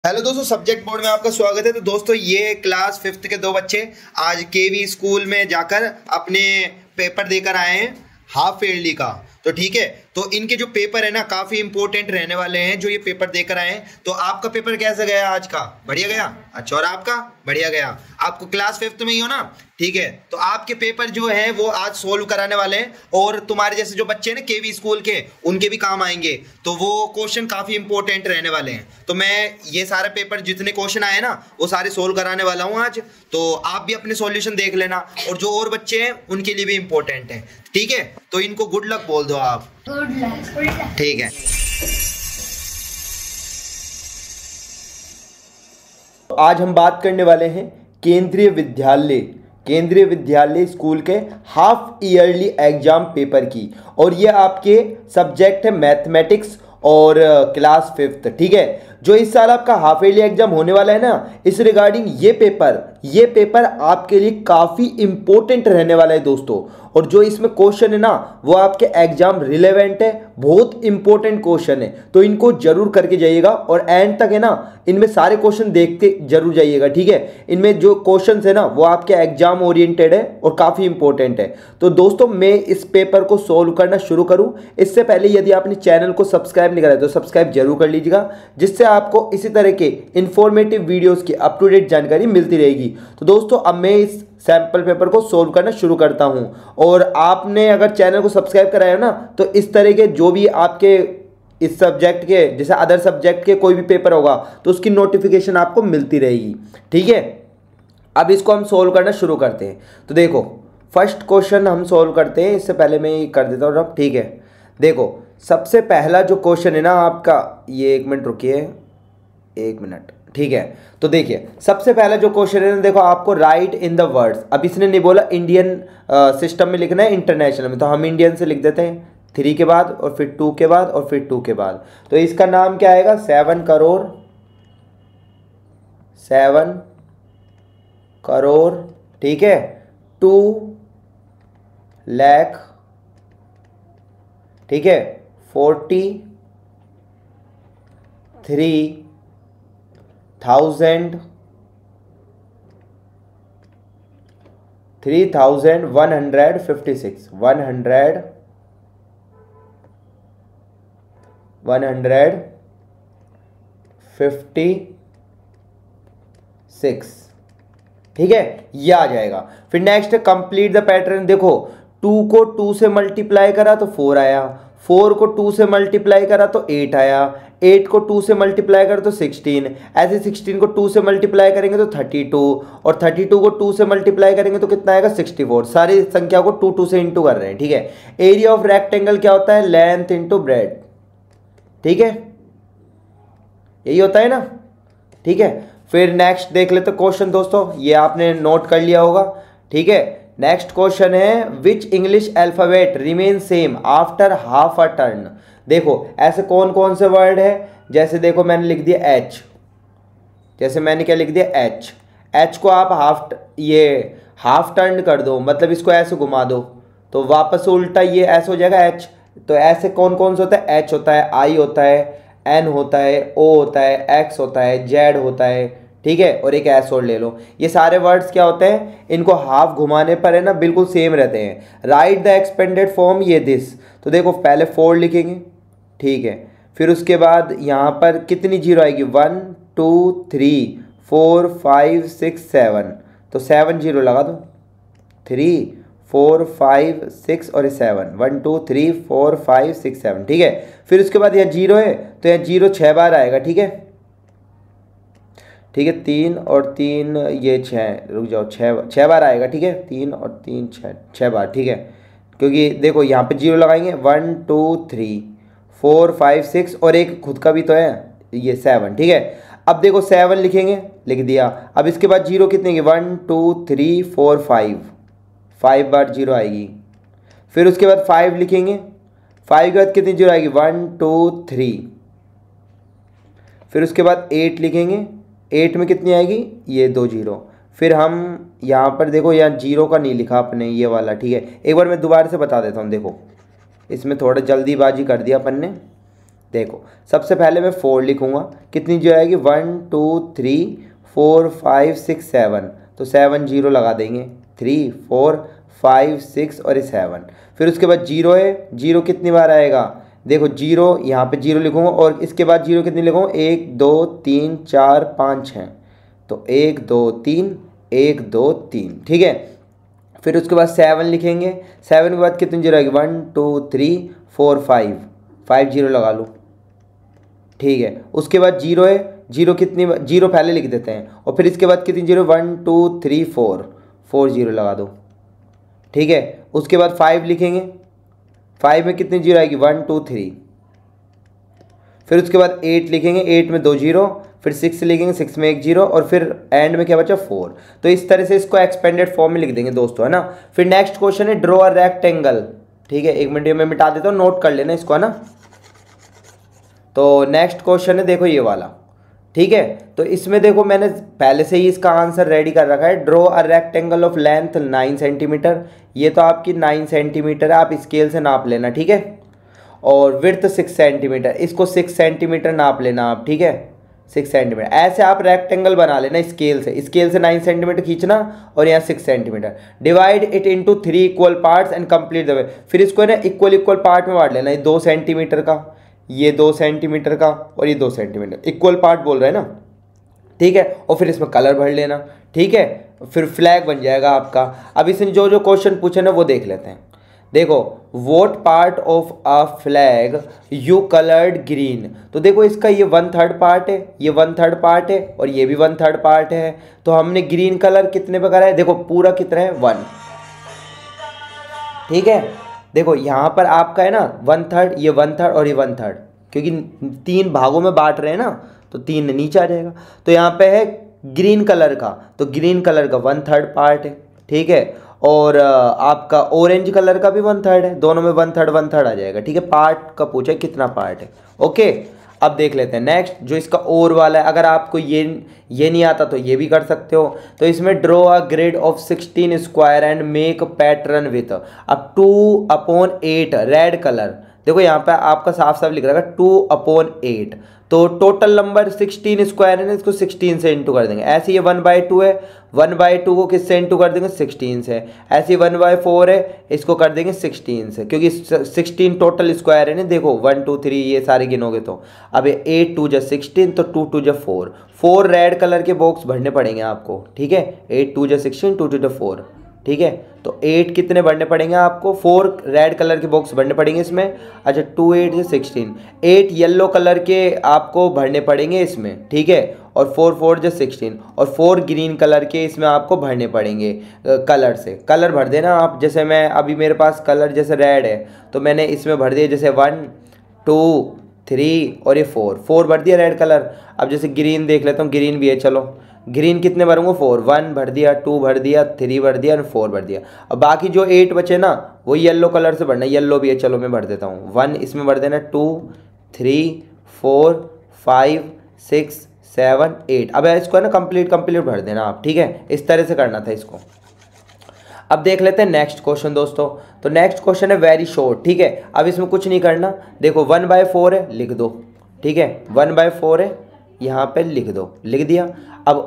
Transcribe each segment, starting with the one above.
Hello दोस्तों, subject board में आपका स्वागत है। तो दोस्तों, ये क्लास फिफ्थ के दो बच्चे आज केवी स्कूल में जाकर अपने पेपर देकर आए हैं हाफ ईयरली का। तो ठीक है, तो इनके जो पेपर है ना काफ़ी इंपॉर्टेंट रहने वाले हैं जो ये पेपर देकर आए हैं। तो आपका पेपर कैसा गया आज का? बढ़िया गया? अच्छा, और आपका? बढ़िया गया। आपको क्लास फिफ्थ में ही हो ना? ठीक है, तो आपके पेपर जो है वो आज सोल्व कराने वाले हैं और तुम्हारे जैसे जो बच्चे हैं ना केवी स्कूल के, उनके भी काम आएंगे। तो वो क्वेश्चन काफ़ी इंपॉर्टेंट रहने वाले हैं। तो मैं ये सारे पेपर जितने क्वेश्चन आए ना वो सारे सोल्व कराने वाला हूँ आज। तो आप भी अपने सॉल्यूशन देख लेना और जो और बच्चे हैं उनके लिए भी इंपॉर्टेंट है। ठीक है, तो इनको गुड लक बोल दो आप। Good luck. ठीक है, आज हम बात करने वाले हैं केंद्रीय विद्यालय स्कूल के हाफ ईयरली एग्जाम पेपर की। और ये आपके सब्जेक्ट है मैथमेटिक्स और क्लास फिफ्थ। ठीक है, जो इस साल आपका हाफ ईयरली एग्जाम होने वाला है ना, इस रिगार्डिंग ये पेपर आपके लिए काफ़ी इंपॉर्टेंट रहने वाला है दोस्तों। और जो इसमें क्वेश्चन है ना वो आपके एग्जाम रिलेवेंट है, बहुत इंपॉर्टेंट क्वेश्चन है। तो इनको जरूर करके जाइएगा और एंड तक है ना इनमें सारे क्वेश्चन देखते जरूर जाइएगा। ठीक है, इनमें जो क्वेश्चन है ना वो आपके एग्जाम ओरिएंटेड है और काफ़ी इंपॉर्टेंट है। तो दोस्तों, मैं इस पेपर को सोल्व करना शुरू करूँ इससे पहले यदि आपने चैनल को सब्सक्राइब नहीं करा तो सब्सक्राइब जरूर कर लीजिएगा, जिससे आपको इसी तरह के इंफॉर्मेटिव वीडियोज़ की अप टू डेट जानकारी मिलती रहेगी। तो दोस्तों, अब मैं इस सैम्पल पेपर को सोल्व करना शुरू करता हूं। और आपने अगर चैनल को सब्सक्राइब कराया ना तो इस तरह के जो भी आपके इस सब्जेक्ट के जैसे अदर सब्जेक्ट के कोई भी पेपर होगा तो उसकी नोटिफिकेशन आपको मिलती रहेगी। ठीक है, अब इसको हम सोल्व करना शुरू करते हैं। तो देखो, फर्स्ट क्वेश्चन हम सोल्व करते हैं। इससे पहले मैं ये कर देता हूँ अब। ठीक है, देखो सबसे पहला जो क्वेश्चन है ना आपका, ये 1 मिनट रुकिए, 1 मिनट। ठीक है, तो देखिए सबसे पहला जो क्वेश्चन है ना, देखो आपको राइट इन द वर्ड्स। अब इसने नहीं बोला इंडियन सिस्टम में लिखना है, इंटरनेशनल में, तो हम इंडियन से लिख देते हैं 3 के बाद और फिर 2 के बाद और फिर 2 के बाद। तो इसका नाम क्या आएगा? 7 करोड़, 7 करोड़। ठीक है, 2 लाख। ठीक है, 43,156 156। ठीक है, ये आ जाएगा। फिर नेक्स्ट कंप्लीट द पैटर्न। देखो 2 को 2 से मल्टीप्लाई करा तो 4 आया, 4 को 2 से मल्टीप्लाई करा तो 8 आया, 8 को 2 से मल्टीप्लाई करा तो 16, ऐसे 16 को 2 से मल्टीप्लाई करेंगे तो 32, और 32 को 2 से मल्टीप्लाई करेंगे तो कितना आएगा? 64। सारी संख्या को 2 से इंटू कर रहे हैं। ठीक है, एरिया ऑफ रेक्टेंगल क्या होता है? Length into breadth. ठीक है, यही होता है ना। ठीक है, फिर नेक्स्ट देख लेते क्वेश्चन दोस्तों, ये आपने नोट कर लिया होगा। ठीक है, नेक्स्ट क्वेश्चन है which English alphabet remain same after half a turn. देखो ऐसे कौन कौन से वर्ड है, जैसे देखो मैंने लिख दिया एच, जैसे मैंने क्या लिख दिया? एच। एच को आप हाफ टर्न कर दो, मतलब इसको ऐसे घुमा दो तो वापस उल्टा ये ऐसे हो जाएगा एच। तो ऐसे कौन कौन से होता है? एच होता है, आई होता है, एन होता है, ओ होता है, एक्स होता है, जेड होता है। ठीक है, और एक एस और ले लो। ये सारे वर्ड्स क्या होते हैं? इनको हाफ घुमाने पर है ना बिल्कुल सेम रहते हैं। राइट द एक्सपेंडेड फॉर्म, ये दिस। तो देखो पहले 4 लिखेंगे। ठीक है, फिर उसके बाद यहाँ पर कितनी जीरो आएगी? 1 2 3 4 5 6 7, तो 7 जीरो लगा दो। 3 4 5 6 और 7, 1 2 3 4 5 6 7। ठीक है, फिर उसके बाद यहाँ जीरो है तो यहाँ जीरो 6 बार आएगा। ठीक है, ठीक है, 3 और 3 ये 6, रुक जाओ, 6 बार आएगा। ठीक है, 3 और 3 6 बार। ठीक है, क्योंकि देखो यहाँ पे जीरो लगाएंगे, 1 2 3 4 5 6 और एक खुद का भी तो है, ये 7। ठीक है, अब देखो 7 लिखेंगे, लिख दिया। अब इसके बाद जीरो कितने की? 1 2 3 4 5 बार जीरो आएगी। फिर उसके बाद 5 लिखेंगे, 5 के बाद कितनी जीरो आएगी? 1 2 3। फिर उसके बाद 8 लिखेंगे, 8 में कितनी आएगी? ये 2 जीरो। फिर हम यहाँ पर देखो, यहाँ जीरो का नहीं लिखा अपने, ये वाला। ठीक है, एक बार मैं दोबारा से बता देता हूँ। देखो इसमें थोड़ा जल्दीबाजी कर दिया अपन ने। देखो सबसे पहले मैं 4 लिखूंगा, कितनी जो आएगी 1 2 3 4 5 6 7, तो 7 0 लगा देंगे, 3 4 5 6 और ये 7। फिर उसके बाद 0 है, 0 कितनी बार आएगा, देखो 0 यहाँ पे 0 लिखूंगा और इसके बाद 0 कितनी लिखूंगा 1 2 3 4 5 6, तो 1 2 3 1 2 3, ठीक है। फिर उसके बाद 7 लिखेंगे, 7 के बाद कितनी 0 आएगी 1 2 3 4 5, 5 0 लगा लो, ठीक है। उसके बाद 0 है, 0 कितनी 0 पहले लिख देते हैं और फिर इसके बाद कितनी 0 1 2 3 4, 4 0 लगा दो, ठीक है। उसके बाद 5 लिखेंगे, 5 में कितनी 0 आएगी 1 2 3। फिर उसके बाद 8 लिखेंगे, 8 में 2 0, फिर 6 लिखेंगे, 6 में 1 0 और फिर एंड में क्या बचा 4। तो इस तरह से इसको एक्सपेंडेड फॉर्म में लिख देंगे दोस्तों, है ना। फिर नेक्स्ट क्वेश्चन है ड्रॉ अ रेक्टेंगल, ठीक है। 1 मिनट में मिटा देता हूँ, नोट कर लेना इसको, है ना। तो नेक्स्ट क्वेश्चन है देखो ये वाला, ठीक है। तो इसमें देखो मैंने पहले से ही इसका आंसर रेडी कर रखा है। Draw a rectangle of length 9 centimetre, ये तो आपकी 9 सेंटीमीटर है, आप स्केल से नाप लेना, ठीक है। और विड्थ 6 सेंटीमीटर, इसको 6 सेंटीमीटर नाप लेना आप, ठीक है, 6 सेंटीमीटर। ऐसे आप रेक्टेंगल बना लेना स्केल से 9 सेंटीमीटर खींचना और यहाँ 6 centimetre. Divide it into 3 equal parts and complete the way. फिर इसको ना इक्वल पार्ट में बांट लेना, ये 2 सेंटीमीटर का, ये 2 सेंटीमीटर का और ये 2 सेंटीमीटर, इक्वल पार्ट बोल रहे हैं ना, ठीक है। और फिर इसमें कलर भर लेना, ठीक है। फिर फ्लैग बन जाएगा आपका। अब इसने जो जो क्वेश्चन पूछे ना वो देख लेते हैं। देखो vote part of a flag you coloured green, तो देखो इसका ये 1/3 पार्ट है, ये 1/3 पार्ट है और ये भी 1/3 पार्ट है। तो हमने ग्रीन कलर कितने पे करा है, देखो पूरा कितना है 1, ठीक है। देखो यहाँ पर आपका है ना 1/3, ये 1/3 और ये 1/3, क्योंकि 3 भागों में बांट रहे हैं ना, तो 3 नीचे आ जाएगा। तो यहाँ पे है ग्रीन कलर का, तो ग्रीन कलर का 1/3 पार्ट है, ठीक है। और आपका ऑरेंज कलर का भी 1/3 है, दोनों में 1/3 आ जाएगा, ठीक है। पार्ट का पूछा कितना पार्ट है, ओके। अब देख लेते हैं नेक्स्ट जो इसका और वाला है। अगर आपको ये नहीं आता तो ये भी कर सकते हो। तो इसमें draw a grid of 16 square and make pattern with अब 2/8 रेड कलर। देखो यहाँ पे आपका साफ साफ लिख रहा है 2/8, तो टोटल नंबर 16 स्क्वायर है ना, इसको 16 से इंटू कर देंगे। ऐसे ये 1/2 है, 1/2 को किससे इंटू कर देंगे 16 से। ऐसे 1/4 है, इसको कर देंगे 16 से, क्योंकि 16 टोटल स्क्वायर है ना। देखो 1 2 3 ये सारे गिनोगे तो अब 8 2 16, तो 2 2 4, 4 रेड कलर के बॉक्स भरने पड़ेंगे आपको, ठीक है। 8 2 16, 2 2 4, ठीक है। तो 8 कितने भरने पड़ेंगे आपको, 4 रेड कलर के बॉक्स भरने पड़ेंगे इसमें। अच्छा 2 8 16, 8 येलो कलर के आपको भरने पड़ेंगे इसमें, ठीक है। और 4 4 16 और 4 ग्रीन कलर के इसमें आपको भरने पड़ेंगे कलर से। कलर भर देना आप, जैसे मैं अभी मेरे पास कलर जैसे रेड है तो मैंने इसमें भर दिया जैसे 1 2 3 और ये 4 भर दिया रेड कलर। अब जैसे ग्रीन देख लेता हूँ, ग्रीन भी है, चलो ग्रीन कितने भरूंगा 4, 1 भर दिया, 2 भर दिया, 3 भर दिया और 4 भर दिया। अब बाकी जो 8 बचे ना वो येलो कलर से भरना, येलो भी है, चलो मैं भर देता हूँ। 1 इसमें भर देना, 2 3 4 5 6 7 8। अब इसको है ना कंप्लीट भर देना आप, ठीक है। इस तरह से करना था इसको। अब देख लेते हैं नेक्स्ट क्वेश्चन दोस्तों। तो नेक्स्ट क्वेश्चन है वेरी शॉर्ट, ठीक है। अब इसमें कुछ नहीं करना, देखो 1/4 है, लिख दो, ठीक है। 1/4 है, यहाँ पे लिख दो, लिख दिया। अब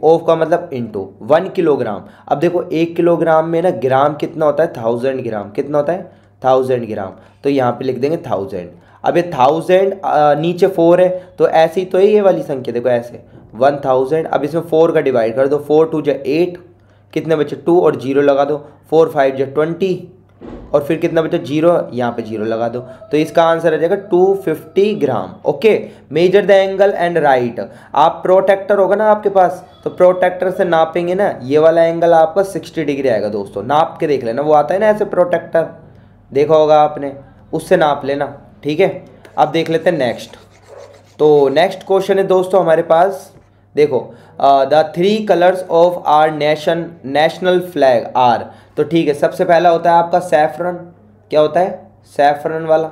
ऑफ का मतलब इनटू 1 किलोग्राम। अब देखो 1 किलोग्राम में ना ग्राम कितना होता है 1000 ग्राम, कितना होता है 1000 ग्राम, तो यहाँ पे लिख देंगे 1000। अब ये 1000 नीचे 4 है, तो ऐसी तो है ये वाली संख्या, देखो ऐसे 1000। अब इसमें 4 का डिवाइड कर दो, 4 2 8, कितने बचे 2 और 0 लगा दो, 4 5 20 और फिर कितना बचा 0, यहाँ पे 0 लगा दो। तो इसका आंसर आ जाएगा 250 gram, okay. Measure the angle and right. आप प्रोटेक्टर होगा ना आपके पास, तो प्रोटेक्टर से नापेंगे ना, ये वाला एंगल आपका 60 डिग्री आएगा दोस्तों। नाप के देख लेना, वो आता है ना ऐसे प्रोटेक्टर, देखा होगा आपने, उससे नाप लेना, ठीक है। अब देख लेते हैं नेक्स्ट। तो नेक्स्ट क्वेश्चन है दोस्तों हमारे पास, देखो the 3 colours of our national flag are. तो ठीक है, सबसे पहला होता है आपका सैफरन, क्या होता है सैफरन वाला,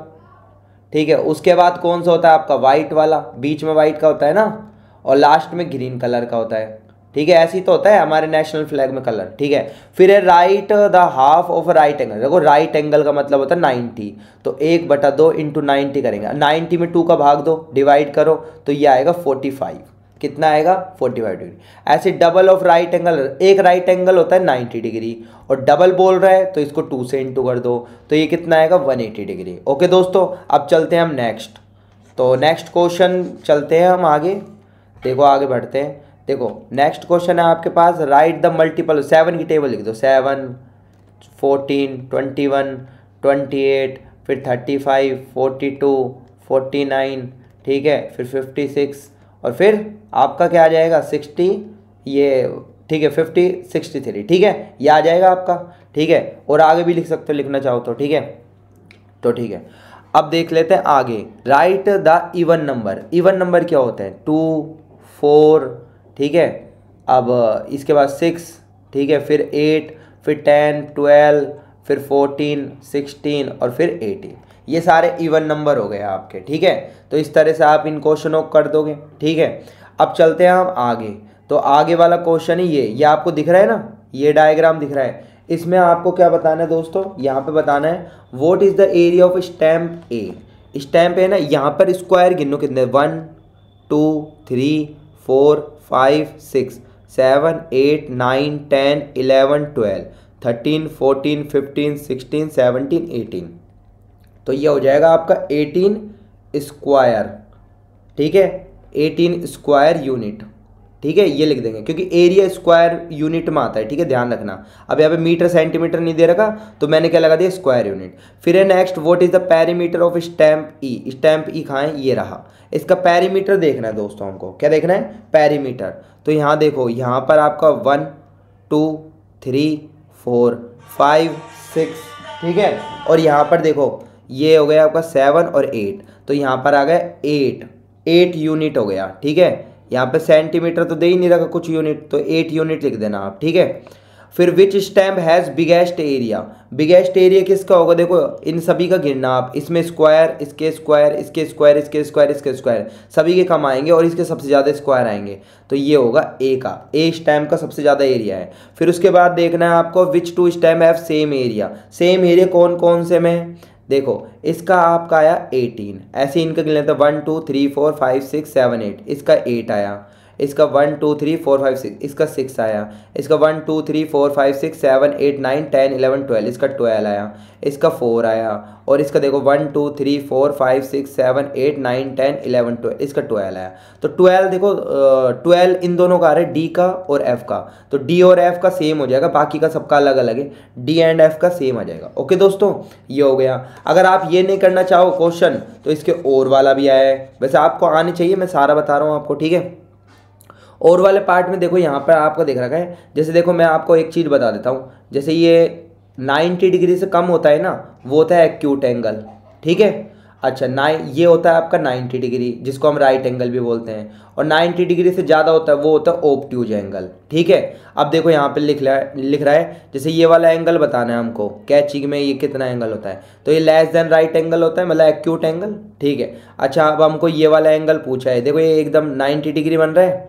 ठीक है। उसके बाद कौन सा होता है आपका वाइट वाला, बीच में वाइट का होता है ना, और लास्ट में ग्रीन कलर का होता है, ठीक है, ऐसे ही तो होता है हमारे नेशनल फ्लैग में कलर, ठीक है। फिर है right the half of right angle. देखो राइट एंगल का मतलब होता है 90, तो 1/2 इंटू 90 करेंगे, 90 में 2 का भाग दो, डिवाइड करो, तो ये आएगा 45। कितना आएगा? 45 डिग्री। ऐसे डबल ऑफ राइट एंगल, एक राइट एंगल होता है 90 डिग्री और डबल बोल रहा है तो इसको 2 से इंटू कर दो, तो ये कितना आएगा? 180 डिग्री। ओके दोस्तों, अब चलते हैं हम नेक्स्ट। तो नेक्स्ट क्वेश्चन चलते हैं हम आगे। देखो आगे बढ़ते हैं। देखो नेक्स्ट क्वेश्चन है आपके पास, राइट द मल्टीपल, 7 की टेबल लिख दो, 7, 14, 21, 28, फिर 35, 42, 49, ठीक है, फिर 56 और फिर आपका क्या आ जाएगा? 60, ये ठीक है, 50, 63, ठीक है, ये आ जाएगा आपका, ठीक है। और आगे भी लिख सकते हो लिखना चाहो तो, ठीक है। तो ठीक है, अब देख लेते हैं आगे। Right the even number. Even number क्या होते हैं? 2, 4, ठीक है, अब इसके बाद 6, ठीक है, फिर 8, फिर 10, 12, फिर 14, 16 और फिर 18। ये सारे इवन नंबर हो गए आपके, ठीक है। तो इस तरह से आप इन क्वेश्चनों को कर दोगे, ठीक है। अब चलते हैं हम आगे। तो आगे वाला क्वेश्चन ही ये आपको दिख रहा है ना, ये डायग्राम दिख रहा है। इसमें आपको क्या बताना है दोस्तों? यहाँ पे बताना है what is the area of stamp A. Stamp A ना, यहाँ पर स्क्वायर गिनो कितने, 1, 2, 3, 4, 5, 6, 7, 8, 9, 10, 11, 12, 13, 14, 15, 16, 17, 18। तो ये हो जाएगा आपका 18 स्क्वायर, ठीक है, 18 स्क्वायर यूनिट, ठीक है, ये लिख देंगे क्योंकि एरिया स्क्वायर यूनिट में आता है, ठीक है, ध्यान रखना। अब यहाँ पे मीटर सेंटीमीटर नहीं दे रखा तो मैंने क्या लगा दिया? Square unit. फिर है next, what is the perimeter of stamp E. Stamp E कहाँ है? ये रहा। इसका पेरीमीटर देखना है दोस्तों, हमको क्या देखना है? पेरीमीटर। तो यहाँ देखो, यहाँ पर आपका 1, 2, 3, 4, 5, 6, ठीक है, और यहाँ पर देखो ये हो गया आपका 7 और 8, तो यहाँ पर आ गया 8 यूनिट हो गया, ठीक है। यहाँ पे सेंटीमीटर तो दे ही नहीं रखा कुछ यूनिट, तो 8 यूनिट लिख देना आप, ठीक है। फिर which stamp has biggest area. Biggest area किसका होगा? देखो इन सभी का गिनना आप, इसमें स्क्वायर, इसके स्क्वायर, इसके स्क्वायर, इसके स्क्वायर, इसके स्क्वायर, सभी के कम आएंगे और इसके सबसे ज़्यादा स्क्वायर आएंगे, तो ये होगा ए का। ए स्टैम्प का सबसे ज़्यादा एरिया है। फिर उसके बाद देखना है आपको विच 2 stamp have same area. Same area कौन कौन से में? देखो इसका आपका आया 18, ऐसे इनका गिन लेते हैं 1, 2, 3, 4, 5, 6, 7, 8, इसका 8 आया, इसका 1, 2, 3, 4, 5, 6, इसका 6 आया, इसका 1, 2, 3, 4, 5, 6, 7, 8, 9, 10, 11, 12, इसका 12 आया, इसका 4 आया, और इसका देखो 1, 2, 3, 4, 5, 6, 7, 8, 9, 10, 11, 12, इसका 12 आया। तो 12 देखो 12 इन दोनों का आ रहा है, डी का और एफ का, तो डी और एफ का सेम हो जाएगा, बाकी का सबका अलग अलग है, डी एंड एफ का सेम आ जाएगा। ओके दोस्तों, ये हो गया। अगर आप ये नहीं करना चाहो क्वेश्चन तो इसके और वाला भी आया है, वैसे आपको आनी चाहिए, मैं सारा बता रहा हूँ आपको, ठीक है। और वाले पार्ट में देखो यहाँ पर आपको दिख रखा है, जैसे देखो मैं आपको एक चीज़ बता देता हूँ, जैसे ये 90 डिग्री से कम होता है ना, वो होता है एक्यूट एंगल, ठीक है। अच्छा ये होता है आपका 90 डिग्री, जिसको हम राइट एंगल भी बोलते हैं, और 90 डिग्री से ज़्यादा होता है वो होता है ऑब्ट्यूज एंगल, ठीक है। अब देखो यहाँ पे लिख रहा है जैसे ये वाला एंगल बताना है हमको, कैची में ये कितना एंगल होता है, तो ये लेस देन राइट एंगल होता है, मतलब एक्यूट एंगल, ठीक है। अच्छा अब हमको ये वाला एंगल पूछा है, देखो ये एकदम 90 डिग्री बन रहा है,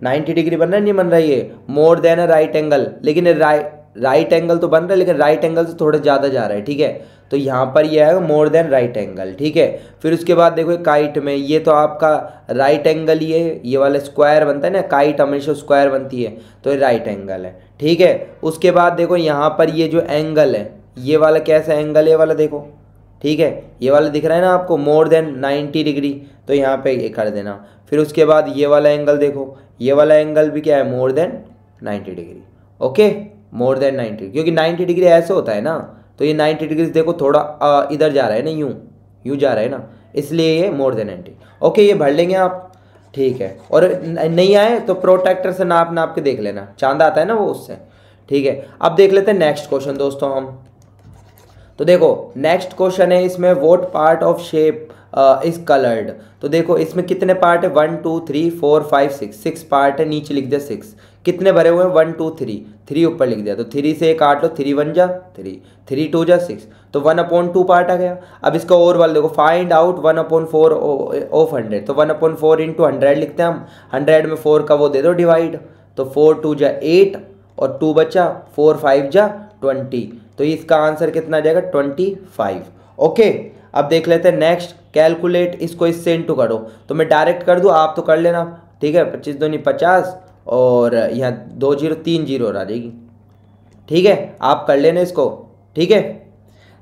90 डिग्री बन रहा है, नहीं बन रहा है, ये more than a right angle, लेकिन राइट एंगल तो बन रहा है लेकिन राइट एंगल से थोड़ा ज़्यादा जा रहा है, ठीक है। तो यहाँ पर ये आएगा मोर देन राइट एंगल, ठीक है। फिर उसके बाद देखो काइट में ये तो आपका राइट एंगल ही है, ये वाला स्क्वायर बनता है ना, काइट हमेशा स्क्वायर बनती है, तो ये राइट एंगल है, ठीक है। उसके बाद देखो यहाँ पर ये जो एंगल है, ये वाला कैसा एंगल है, ये वाला देखो, ठीक है, ये वाला दिख रहा है ना आपको, मोर देन 90 डिग्री, तो यहाँ पे ये कर देना। फिर उसके बाद ये वाला एंगल देखो, ये वाला एंगल भी क्या है, more than 90 degree, okay, more than 90, क्योंकि 90 डिग्री ऐसे होता है ना, तो ये 90 डिग्री देखो थोड़ा इधर जा रहा है ना, यूँ जा रहा है ना, इसलिए ये मोर देन 90, ओके, ये भर लेंगे आप, ठीक है। और नहीं आए तो प्रोटेक्टर से नाप के देख लेना, चांद आता है ना वो, उससे, ठीक है। अब देख लेते हैं नेक्स्ट क्वेश्चन दोस्तों हम। तो देखो नेक्स्ट क्वेश्चन है, इसमें what part of shape is coloured. तो देखो इसमें कितने पार्ट है, 1, 2, 3, 4, 5, 6 पार्ट है, नीचे लिख दिया 6, कितने भरे हुए हैं, 1, 2, 3 ऊपर लिख दिया, तो 3 से काट लो, 3 1 जा 3, 3 2 जा 6, तो 1/2 पार्ट आ गया। अब इसका और वाला देखो, फाइंड आउट 1/4 ऑफ 100, तो 1/4 × 100 लिखते हैं हम, 100 में 4 का वो दे दो डिवाइड, तो 4 2 जा 8 और 2 बचा, 4 5 जा 20, तो इसका आंसर कितना आ जाएगा 25। ओके, अब देख लेते हैं नेक्स्ट। कैलकुलेट, इसको इससे इंटू करो, तो मैं डायरेक्ट कर दूँ, आप तो कर लेना, ठीक है। 25 दूनी 50 और यहाँ 2 0 3 0 आ जाएगी, ठीक है। आप कर लेना इसको, ठीक है,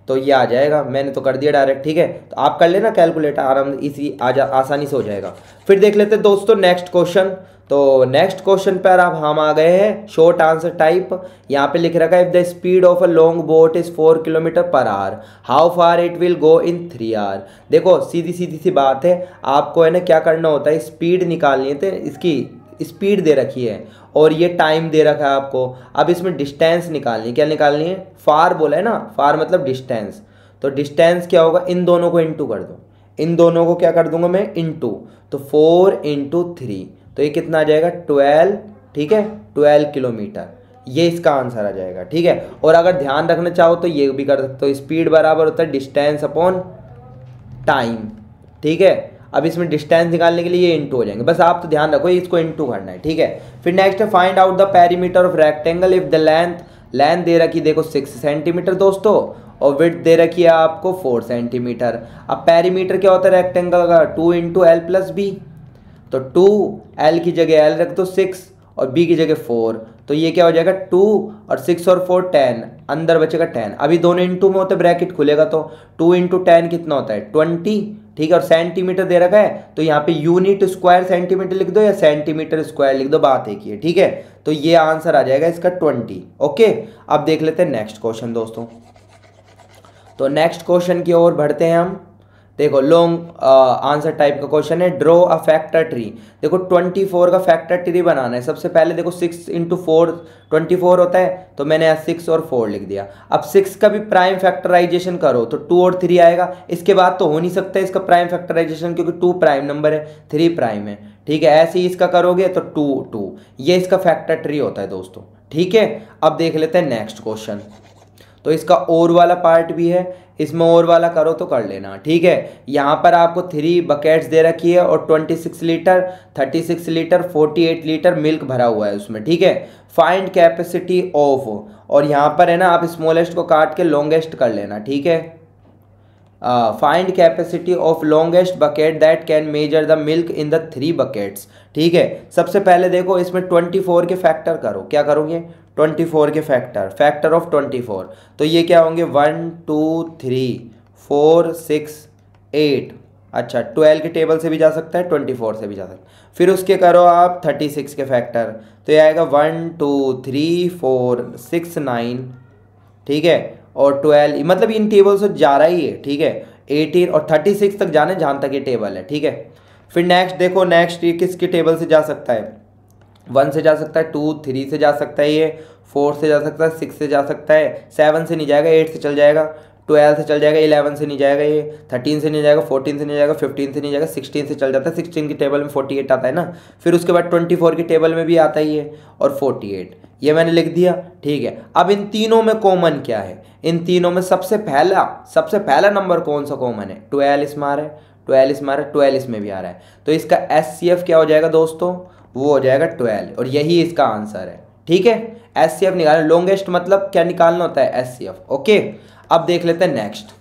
तो ये आ जाएगा, मैंने तो कर दिया डायरेक्ट, ठीक है। तो आप कर लेना कैलकुलेटर, आराम इसी आसानी से हो जाएगा। फिर देख लेते हैं दोस्तों नेक्स्ट क्वेश्चन। तो नेक्स्ट क्वेश्चन पर अब हम आ गए हैं शॉर्ट आंसर टाइप। यहाँ पे लिख रखा है, if the speed of a long boat is 4 kilometre per hour, how far it will go in 3 hour. देखो सीधी सीधी सी बात है, आपको है ना क्या करना होता है, स्पीड निकालनी है। तो इसकी स्पीड दे रखी है और ये टाइम दे रखा है आपको। अब इसमें डिस्टेंस निकालनी है, क्या निकालनी है, फार बोला है ना, फार मतलब डिस्टेंस। तो डिस्टेंस क्या होगा, इन दोनों को इंटू कर दो, इन दोनों को क्या कर दूंगा मैं, इंटू। तो 4 × 3, तो ये कितना आ जाएगा 12, ठीक है, 12 किलोमीटर, ये इसका आंसर आ जाएगा, ठीक है। और अगर ध्यान रखना चाहो तो ये भी कर सकते हो, स्पीड बराबर होता है डिस्टेंस अपॉन टाइम, ठीक है। अब इसमें डिस्टेंस निकालने के लिए ये इंटू हो जाएंगे, बस आप तो ध्यान रखो इसको इंटू करना है, ठीक है। फिर नेक्स्ट है find out the perimeter of rectangle if the length दे रखी देखो 6 सेंटीमीटर दोस्तों, और विड्थ दे रखी है आपको 4 सेंटीमीटर। अब पेरीमीटर क्या होता है रेक्टेंगल का, 2 × L + B, तो 2 L की जगह L रख दो 6 और B की जगह 4, तो ये क्या हो जाएगा 2 और 6 और 4 10, अंदर बचेगा 10। अभी दोनों इंटू में होते ब्रैकेट खुलेगा, तो 2 × 10 कितना होता है 20, ठीक है। और सेंटीमीटर दे रखा है, तो यहाँ पे यूनिट स्क्वायर सेंटीमीटर लिख दो या सेंटीमीटर स्क्वायर लिख दो, बात एक ही है, ठीक है। तो ये आंसर आ जाएगा इसका 20। ओके, अब देख लेते हैं नेक्स्ट क्वेश्चन दोस्तों। तो नेक्स्ट क्वेश्चन की ओर बढ़ते हैं हम। देखो लॉन्ग आंसर टाइप का क्वेश्चन है, ड्रॉ अ फैक्टर ट्री। देखो 24 का फैक्टर ट्री बनाना है। सबसे पहले देखो 6 × 4 24 होता है, तो मैंने यहाँ 6 और 4 लिख दिया। अब 6 का भी प्राइम फैक्टराइजेशन करो तो 2 और 3 आएगा, इसके बाद तो हो नहीं सकता इसका प्राइम फैक्टराइजेशन, क्योंकि 2 प्राइम नंबर है, 3 प्राइम है, ठीक है। ऐसे ही इसका करोगे तो 2 2, ये इसका फैक्टर ट्री होता है दोस्तों, ठीक है। अब देख लेते हैं नेक्स्ट क्वेश्चन। तो इसका और वाला पार्ट भी है, इसमें और वाला करो तो कर लेना, ठीक है। यहाँ पर आपको 3 बकेट्स दे रखी है और 26 लीटर 36 लीटर 48 लीटर मिल्क भरा हुआ है उसमें, ठीक है। फाइंड कैपेसिटी ऑफ, और यहाँ पर है ना आप स्मॉलेस्ट को काट के लॉन्गेस्ट कर लेना, ठीक है। Find capacity of longest bucket that can measure the milk in the 3 buckets, ठीक है। सबसे पहले देखो इसमें 24 के फैक्टर करो, क्या करोगे 24 के फैक्टर ऑफ 24, तो ये क्या होंगे 1 2 3 4 6 8, अच्छा 12 के टेबल से भी जा सकता है, 24 से भी जा सकता है। फिर उसके करो आप 36 के फैक्टर, तो ये आएगा 1 2 3 4 6 9, ठीक है, और 12, मतलब इन टेबल से जा रहा ही है, ठीक है। 18 और 36 तक जाने जहाँ तक ये टेबल है, ठीक है। फिर नेक्स्ट देखो, नेक्स्ट ये किसके टेबल से जा सकता है, 1 से जा सकता है, 2 3 से जा सकता है, ये 4 से जा सकता है, 6 से जा सकता है, 7 से नहीं जाएगा, 8 से चल जाएगा, 12 से चल जाएगा, 11 से नहीं जाएगा, ये 13 से नहीं जाएगा, 14 से नहीं जाएगा, 15 से नहीं जाएगा, 16 से चल जाता है, 16 की टेबल में 48 आता है ना। फिर उसके बाद 24 की टेबल में भी आता ही है और 48, ये मैंने लिख दिया, ठीक है। अब इन तीनों में कॉमन क्या है, इन तीनों में सबसे पहला नंबर कौन सा कॉमन है, 12 इसमें आ रहा है, 12 इसमें आ रहा है, 12 इसमें भी आ रहा है, तो इसका SCF क्या हो जाएगा दोस्तों, वो हो जाएगा 12, और यही इसका आंसर है, ठीक है। SCF निकालना, लॉन्गेस्ट मतलब क्या निकालना होता है SCF, ओके। अब देख लेते हैं नेक्स्ट।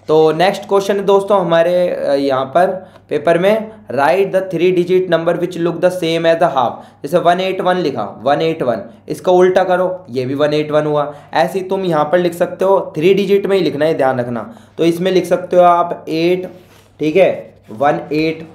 तो नेक्स्ट क्वेश्चन है दोस्तों हमारे यहाँ पर पेपर में, write the 3 digit number which look the same as the half. जैसे 181 लिखा, 181, इसका उल्टा करो, ये भी 181 हुआ। ऐसे ही तुम यहाँ पर लिख सकते हो, 3 डिजिट में ही लिखना है, ध्यान रखना। तो इसमें लिख सकते हो आप 8, ठीक है, 18,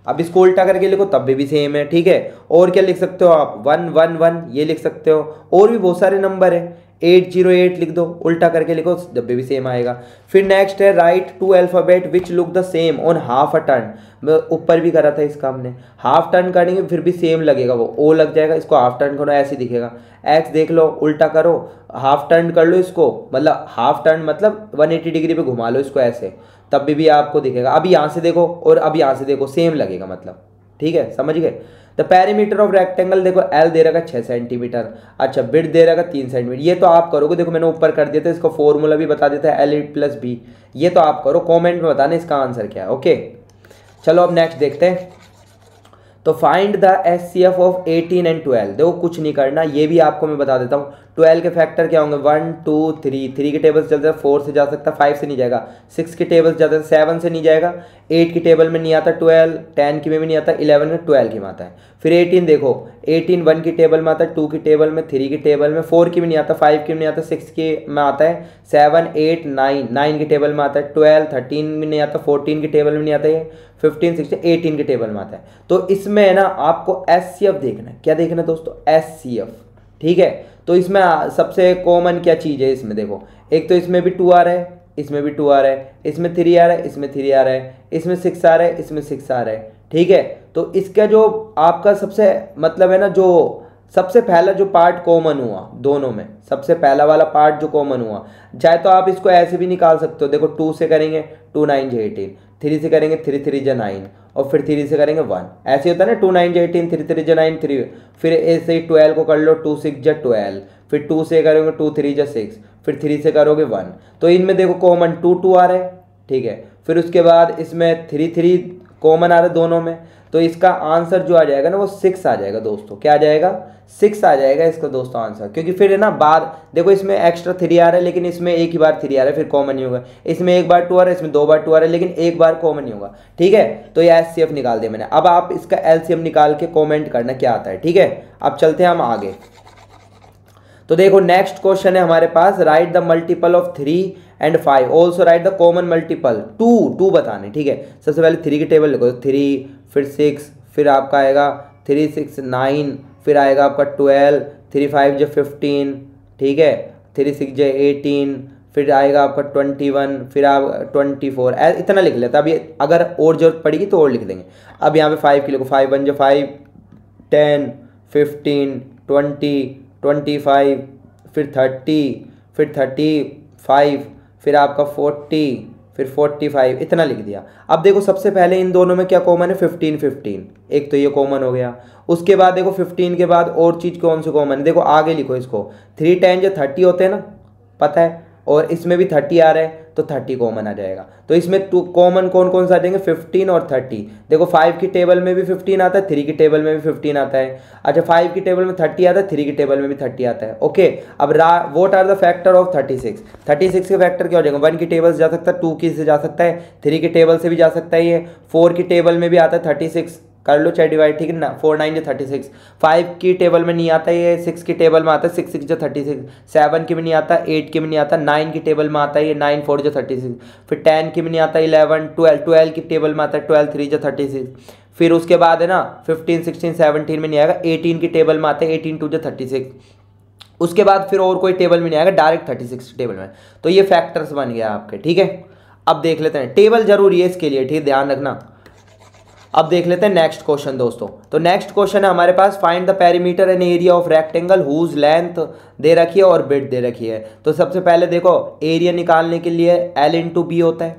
अब इसको उल्टा करके लिखो तब भी सेम है, ठीक है। और क्या लिख सकते हो आप 111, ये लिख सकते हो, और भी बहुत सारे नंबर है, 808 लिख दो, उल्टा करके लिखो जब भी सेम आएगा। फिर नेक्स्ट है right 2 alphabet which look the same on half a turn. ऊपर भी करा था इसका हमने, हाफ टर्न करेंगे फिर भी सेम लगेगा, वो ओ लग जाएगा, इसको हाफ टर्न करो ऐसे दिखेगा। एक्स देख लो, उल्टा करो, हाफ टर्न कर लो इसको, मतलब हाफ टर्न मतलब 180 डिग्री पे घुमा लो इसको ऐसे, तब भी आपको दिखेगा। अब यहाँ से देखो और अब यहाँ से देखो, सेम लगेगा मतलब, ठीक है, समझ गए। द पेरीमीटर ऑफ रेक्टेंगल देखो L दे रखा 6 सेंटीमीटर, अच्छा विड्थ दे रखा 3 सेंटीमीटर, ये तो आप करोगे, देखो मैंने ऊपर कर दिया था, इसका फॉर्मूला भी बता देता है L+B, ये तो आप करो, कमेंट में बताना इसका आंसर क्या है, ओके। चलो अब नेक्स्ट देखते हैं। तो find the HCF of 18 and 12। देखो कुछ नहीं करना, ये भी आपको मैं बता देता हूँ। 12 के फैक्टर क्या होंगे, 1 2 3, 3 के टेबल से चलता है 4 से जा सकता है, 5 से नहीं जाएगा, 6 के टेबल से जाता है 7 से नहीं जाएगा, 8 की टेबल में नहीं आता 12, 10 की में भी नहीं आता, 11 में 12 की में आता है। फिर 18 देखो, 18 1 की टेबल में आता है, 2 की टेबल में, 3 की टेबल में, 4 की में नहीं आता, 5 की में नहीं आता, 6 की में आता है, 7 8 9, 9 की टेबल में आता है, 12 13 में नहीं आता, 14 की टेबल में नहीं आता है, 15 16 18 की टेबल में आता है। तो इसमें है ना आपको HCF देखना है। क्या देखना है दोस्तों, HCF। ठीक है, तो इसमें सबसे कॉमन क्या चीज़ है इसमें, देखो एक तो इसमें भी 2 आ रहा है, इसमें भी 2 आ रहा है, इसमें 3 आ रहा है, इसमें 3 आ रहा है, इसमें 6 आ रहा है, इसमें 6 आ रहा है। ठीक है, तो इसका जो आपका सबसे मतलब है ना, जो सबसे पहला जो पार्ट कॉमन हुआ दोनों में, सबसे पहला वाला पार्ट जो कॉमन हुआ, चाहे तो आप इसको ऐसे भी निकाल सकते हो। देखो 2 से करेंगे 2 9 18, 3 से करेंगे 3 3 जा 9, और फिर 3 से करेंगे 1। ऐसे होता है ना, 2 9 जा 18, 3 3 जा 9 3। फिर ऐसे ही 12 को कर लो, 2 6 जा 12, फिर 2 से करोगे 2 3 जा 6, फिर 3 से करोगे 1। तो इनमें देखो कॉमन 2 2 आ रहा है। ठीक है, फिर उसके बाद इसमें 3 3 कॉमन आ रहा है दोनों में। तो इसका आंसर जो आ जाएगा ना वो 6 आ जाएगा दोस्तों। क्या आ जाएगा, 6 आ जाएगा इसका दोस्तों आंसर। क्योंकि फिर है ना बाद देखो इसमें एक्स्ट्रा 3 आ रहा है, लेकिन इसमें एक ही बार 3 आ रहा है, फिर कॉमन नहीं होगा। इसमें एक बार 2 आ रहा है, इसमें 2 बार 2 आ रहा है, लेकिन एक बार कॉमन नहीं होगा। ठीक है, तो ये HCF निकाल दिया मैंने। अब आप इसका LCM निकाल के कॉमेंट करना क्या आता है। ठीक है, अब चलते हैं हम आगे। तो देखो नेक्स्ट क्वेश्चन है हमारे पास, write the multiple of 3 and 5, also write the common multiple 2 बताने। ठीक है, सबसे पहले 3 की टेबल लिखो, 3 फिर 6, फिर आपका आएगा 3 6 9, फिर आएगा आपका 12, 3 5 जो 15, ठीक है, 3 6 जो 18, फिर आएगा आपका 21, फिर आप 24, इतना लिख लेता। अभी अगर और जरूरत पड़ेगी तो और लिख देंगे। अब यहाँ पे 5 की लिखो, 5 1 जो 5, 10 15 20 25, फिर 30, फिर 35, फिर आपका 40, फिर 45, इतना लिख दिया। अब देखो सबसे पहले इन दोनों में क्या कॉमन है, 15 15, एक तो ये कॉमन हो गया। उसके बाद देखो 15 के बाद और चीज़ कौन सी कॉमन है, देखो आगे लिखो इसको, 3 10 जो 30 होते हैं ना, पता है, और इसमें भी 30 आ रहा है, तो 30 कॉमन आ जाएगा। तो इसमें कॉमन कौन कौन सा आ जाएंगे, 15 और 30। देखो 5 की टेबल में भी 15 आता है, 3 की टेबल में भी 15 आता है। अच्छा 5 की टेबल में 30 आता है, 3 की टेबल में भी 30 आता है। ओके, अब what are the factor of 36। 36 के फैक्टर क्या हो जाएगा, 1 की टेबल से जा सकता है, 2 की से जा सकता है, 3 की टेबल से भी जा सकता है, ये 4 की टेबल में भी आता है 36, कर लो चाहे डिवाइड, ठीक है ना, 4 9 जो 36। 5 की टेबल में नहीं आता ये, 6 की टेबल में आता है, 6 6 जो 36, 7 की भी नहीं आता, 8 की भी नहीं आता, 9 की टेबल में आता है ये, 9 4 जो 36, फिर 10 की भी नहीं आता, 11 12, 12 की टेबल में आता है, 12 3 जो 36। फिर उसके बाद है ना 15 16 17 में नहीं आएगा, 18 की टेबल में आता है, 18 2 जो 36। उसके बाद फिर और कोई टेबल में नहीं आएगा, डायरेक्ट 36 टेबल में। तो ये फैक्टर्स बन गया आपके। ठीक है, अब देख लेते हैं, टेबल जरूरी है इसके लिए, ठीक, ध्यान रखना। अब देख लेते हैं नेक्स्ट क्वेश्चन दोस्तों। तो नेक्स्ट क्वेश्चन है हमारे पास, find the perimeter and area of rectangle whose length दे रखी है और ब्रेड्थ दे रखी है। तो सबसे पहले देखो एरिया निकालने के लिए L इंटू बी होता है,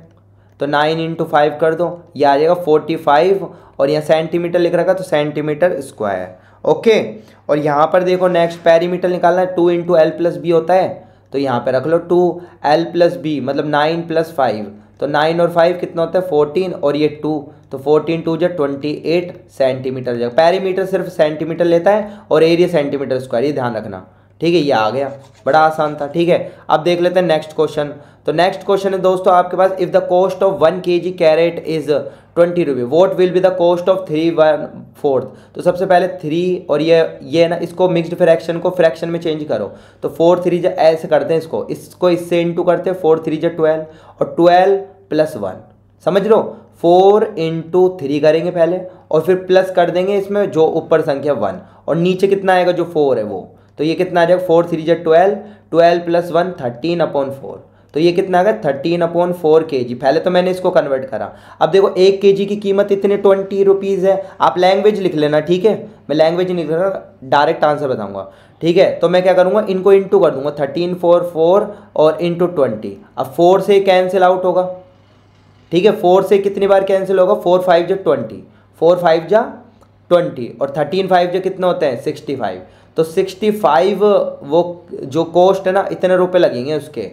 तो 9 इंटू 5 कर दो, यह आ जाएगा 45, और यहाँ सेंटीमीटर लिख रखा तो सेंटीमीटर स्क्वायर। ओके, और यहाँ पर देखो नेक्स्ट पेरीमीटर निकालना है, 2 इंटू एल प्लस बी होता है, तो यहाँ पे रख लो 2L प्लस बी मतलब 9 प्लस 5, तो 9 और 5 कितना होता है 14, और ये 2, तो 14 2 जो 28 सेंटीमीटर जाएगा। पेरीमीटर सिर्फ सेंटीमीटर लेता है और एरिया सेंटीमीटर स्क्वायर, ये ध्यान रखना। ठीक है, ये आ गया, बड़ा आसान था। ठीक है, अब देख लेते हैं नेक्स्ट क्वेश्चन। तो नेक्स्ट क्वेश्चन है दोस्तों आपके पास, if the cost of 1 kg carrot is 20 रुपये, what will be the cost of 3/4। तो सबसे पहले 3 और ये ना, इसको मिक्स्ड फ्रैक्शन को फ्रैक्शन में चेंज करो, तो 4 3 ऐसे करते हैं, इसको इससे इंटू करते हैं, 4 3 12, और 12 प्लस 1, समझ लो 4 इंटू 3 करेंगे पहले, और फिर प्लस कर देंगे इसमें जो ऊपर संख्या 1, और नीचे कितना आएगा जो 4 है वो, तो ये कितना आ जाएगा 4 3 12, 12 प्लस 1 13/4, तो ये कितना आ गया 13/4 kg। पहले तो मैंने इसको कन्वर्ट करा। अब देखो 1 kg की कीमत इतने 20 रुपीज़ है, आप लैंग्वेज लिख लेना। ठीक है, मैं लैंग्वेज नहीं लिख रहा, डायरेक्ट आंसर बताऊंगा। ठीक है, तो मैं क्या करूंगा, इनको इंटू कर दूंगा, 13 4 4 और इंटू 20। अब 4 से कैंसिल आउट होगा। ठीक है, 4 से कितनी बार कैंसिल होगा, 4 5 जो 20, 4 5 जा 20, और 13 5 जो कितने होते हैं 65, तो 65 वो जो कॉस्ट है ना, इतने रुपए लगेंगे उसके,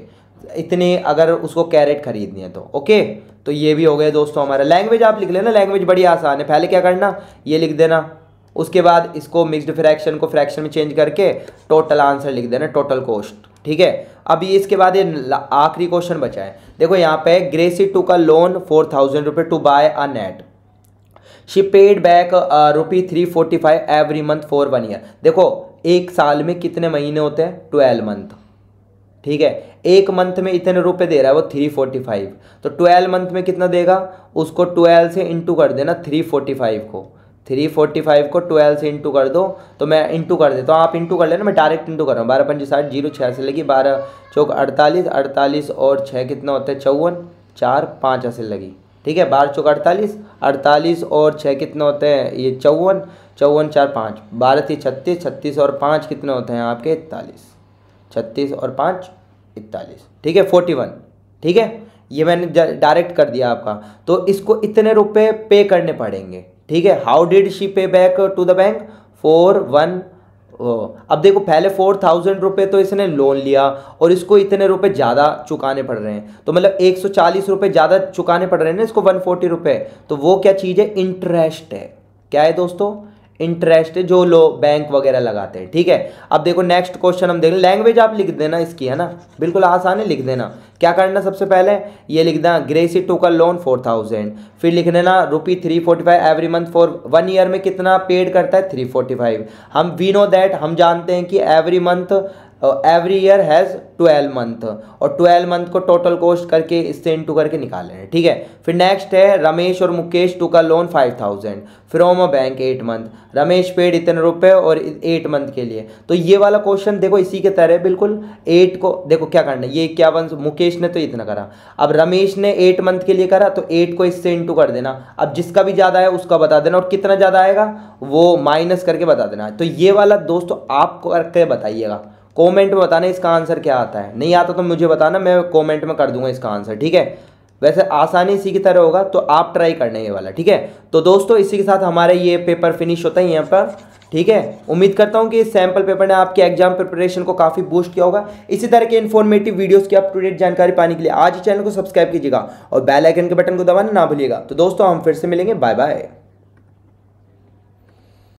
इतने अगर उसको कैरेट खरीदनी है तो। ओके, तो ये भी हो गया दोस्तों हमारा। लैंग्वेज आप लिख लेना, लैंग्वेज बड़ी आसान है। पहले क्या करना, ये लिख देना, उसके बाद इसको मिक्स्ड फ्रैक्शन को फ्रैक्शन में चेंज करके टोटल आंसर लिख देना, टोटल कॉस्ट। ठीक है, अब ये इसके बाद ये आखिरी क्वेश्चन बचा है। देखो यहाँ पे ग्रेसी टू का लोन 4000 रुपये to buy a net, she paid back ₹345 every month for 1 year. देखो एक साल में कितने महीने होते हैं, 12 मंथ। ठीक है, एक मंथ में इतने रुपए दे रहा है वो 345, तो 12 मंथ में कितना देगा, उसको 12 से इंटू कर देना 345 को। 345 को 12 से इंटू कर दो, तो मैं इंटू कर देता हूँ, आप इंटू कर लेना, मैं डायरेक्ट इंटू कर रहा हूँ। 12 पंजे 60, 0 6 से लगी, 12 चौक 48, 48 और 6 कितना होता है 54, 4 5 ऐसे लगी। ठीक है, 12 चौक 48, 48 और 6 कितने होते हैं ये 54, 54 4 5, 12 थी 36, 36 और 5 कितने होते हैं आपके 41, 36 और 5 41। ठीक है, 41। ठीक है, ये मैंने डायरेक्ट कर दिया आपका। तो इसको इतने रुपए पे करने पड़ेंगे। ठीक है, हाउ डिड शी पे बैक टू द बैंक, 4 अब देखो पहले 4000 रुपये तो इसने लोन लिया और इसको इतने रुपए ज़्यादा चुकाने पड़ रहे हैं, तो मतलब 140 रुपये ज़्यादा चुकाने पड़ रहे हैं ना इसको, 140 रुपये। तो वो क्या चीज़ है, इंटरेस्ट है। क्या है दोस्तों, इंटरेस्ट है जो लो बैंक वगैरह लगाते हैं। ठीक है, अब देखो नेक्स्ट क्वेश्चन हम देख लें। लैंग्वेज आप लिख देना इसकी, है ना, बिल्कुल आसान है, लिख देना। क्या करना, सबसे पहले ये लिख देना ग्रेसी टू का लोन 4000, फिर लिख देना ₹345 एवरी मंथ फॉर 1 ईयर में कितना पेड करता है 345। हम वी नो दैट, हम जानते हैं कि every month every year has 12 month, और 12 मंथ को टोटल कॉस्ट करके इससे इंटू करके निकाले हैं। ठीक है, फिर नेक्स्ट है रमेश और मुकेश टू का loan 5000 from a bank 8 month, Ramesh paid इतने रुपए और 8 मंथ के लिए। तो ये वाला क्वेश्चन देखो इसी के तरह बिल्कुल। 8 को देखो क्या करना है, ये 51, मुकेश ने तो इतना करा, अब रमेश ने 8 मंथ के लिए करा, तो 8 को इससे इंटू कर देना। अब जिसका भी ज़्यादा है उसका बता देना, और कितना ज़्यादा आएगा वो माइनस करके बता देना। तो ये वाला दोस्तों आप करके बताइएगा, कमेंट में बताना इसका आंसर क्या आता है। नहीं आता तो मुझे बताना, मैं कमेंट में कर दूंगा इसका आंसर। ठीक है, वैसे आसानी इसी की तरह होगा, तो आप ट्राई करना ये वाला। ठीक है, तो दोस्तों इसी के साथ हमारे ये पेपर फिनिश होता है यहाँ पर। ठीक है, उम्मीद करता हूँ कि इस सैम्पल पेपर ने आपके एग्जाम प्रिपरेशन को काफ़ी बूस्ट किया होगा। इसी तरह के इन्फॉर्मेटिव वीडियोस की अप टू डेट जानकारी पाने के लिए आज ही चैनल को सब्सक्राइब कीजिएगा और बेल आइकन के बटन को दबाना ना भूलिएगा। तो दोस्तों हम फिर से मिलेंगे, बाय बाय।